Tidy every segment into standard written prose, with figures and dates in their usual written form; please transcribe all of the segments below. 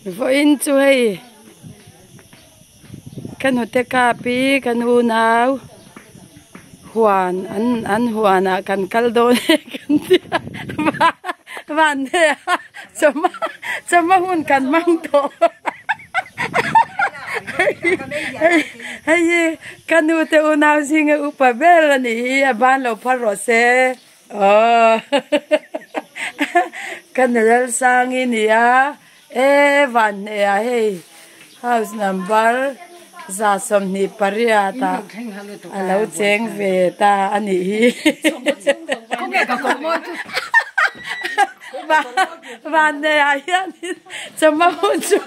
Voi in chu hei kan hu te ka pi kan hu nau huan an huana kan kal do kan tia van ne chama hun kan mang to hei kan hu te unau singa upa bel ni ban lo pharo se kan rel sang in ya van ne hei house number za som ni pariata alo cheng ve ta ani van ne ya ni chama hun chu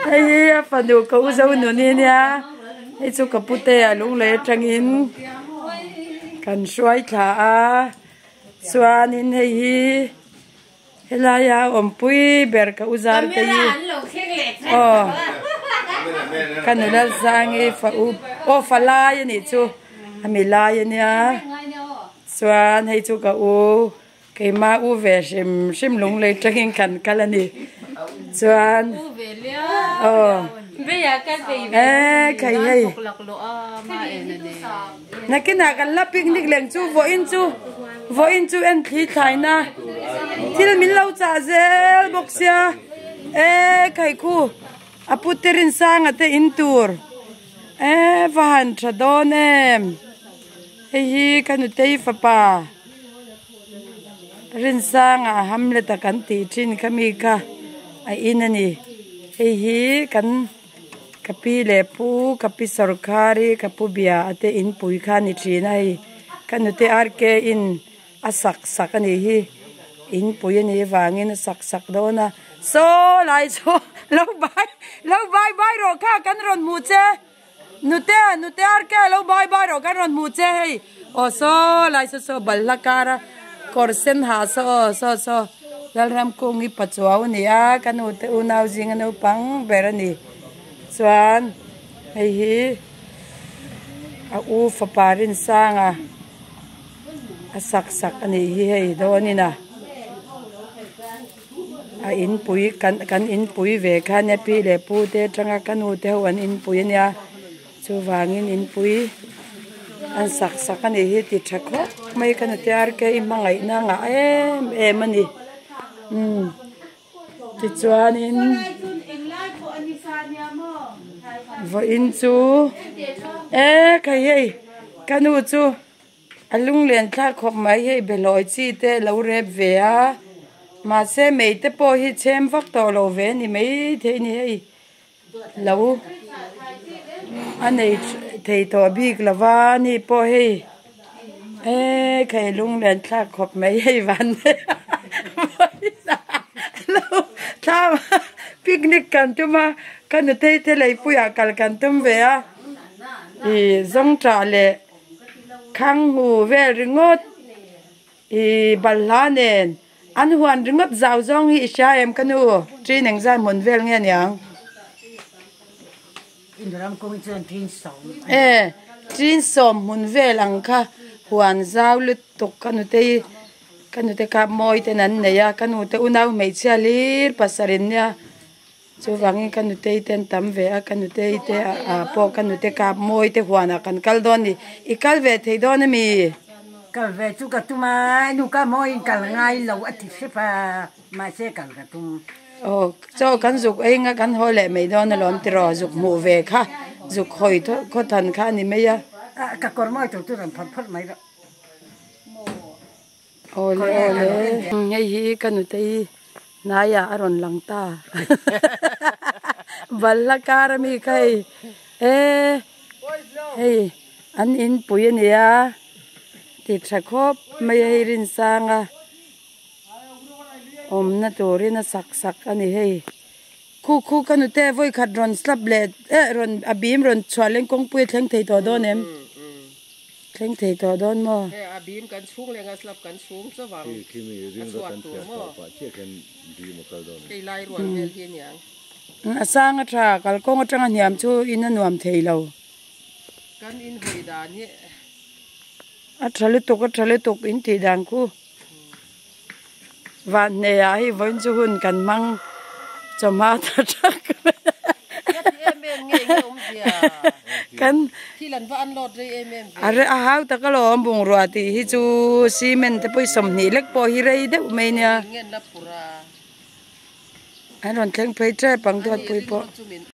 hei panu ko zo nu ni nia hei chu kapute alung le tangin kan suai tha a suan in hei helaya ompui ber ka uzar ka yi kanulal sangi fa u falaya ni chu amilaya nia suan hei chu ka u ke ma u ve sim lung le tangin kan kalani suan Beya kan kai hei nakina kan la picnic leng chu vo in chu en thi thaina thil min lo cha zel boxia kai khu aputerin sang ate in tur van tradonem hi kanu tei fa pa rin sang a hamle ta kan ti thin khami ka a inani hi kan kapi lepu kapi sarkari kapu bia ate in pui kha ni thina hi kanute arke in asak sakani hi in pui ni wangin sak dona so lai so lo bai ro kha kan ron mu che nute arke lo bai ro kan ron mu che hei o so lai so balla kara korsen ha so dalram kongi pachuaw ni a kanute unaw jing no pang berani chuan hei hi a u fa parin sanga a sak ani hi hei donina a in pui kan in pui ve kha ne pi le pu te tanga kanu te wan in pui nia chu wangin in pui an sak ani hi ti thakho mai kan te ar ke i mangai na nga em ani ti chuan in vo in chu kai hei kanu chu alung len thla khop mai hei beloi chi te lo rep ve a ma se mei te po hi chem vak to lo ve ni mei the ni hei lo anei thei to bik lawa ni po hei kai lung len thla khop mai hei van lo tha picnic kan tuma kan te lei puya kal kan tum ve a i zong tra le khang hu vel ringot i balhanen an huan ringot zaw zong hi sha em kanu trin eng zan mon vel nge nyang indram kong chen trin som mun vel ang kha huan zaw lu tok kanu te ka moi te nan ne ya kanu te unaw mei chalir pasarin nya chu wangin kanu te ten tam ve a kanu te a po kanu te ka moi te huana kan kal don ni I kal ve thei don mi kal ve chu ka tuma nu ka moi kal ngai lo ati se pa ma se kal ka tum cho kan zuk ai nga kan hole mei don lom ti ro zuk mu ve kha zuk khoi tho kho than kha ni me ya ka kor moi tu ran phat mai ra ole ngai hi kanu te naya aron langta balla karami kai hey an in puya ti thakop mai rin sanga omna torina sak ani hei khu kanu te voi khat ron slap le ron abim ron chwaleng kong pui thleng thei to donem thleng thei to don mo abim kan chung lenga slap kan chung chawang kimi ring ro kan thia pa che kan di mo kal don ke lai ruan vel hian yang asanga tha kal kong atanga niam chu in anuam theilo kan in hoi da ni a thale tok in ti dan ku và nè ai vẫn chú hun cần mang cho má ta chắc em nghe nghe dia kan khi lần va ăn lọt rồi em are a hau ta ka lo bung ro ti hi chu cement te poi som ni lek po hi rei de me nia nghe na pura an ron thleng phei tre pang tu poi po chu min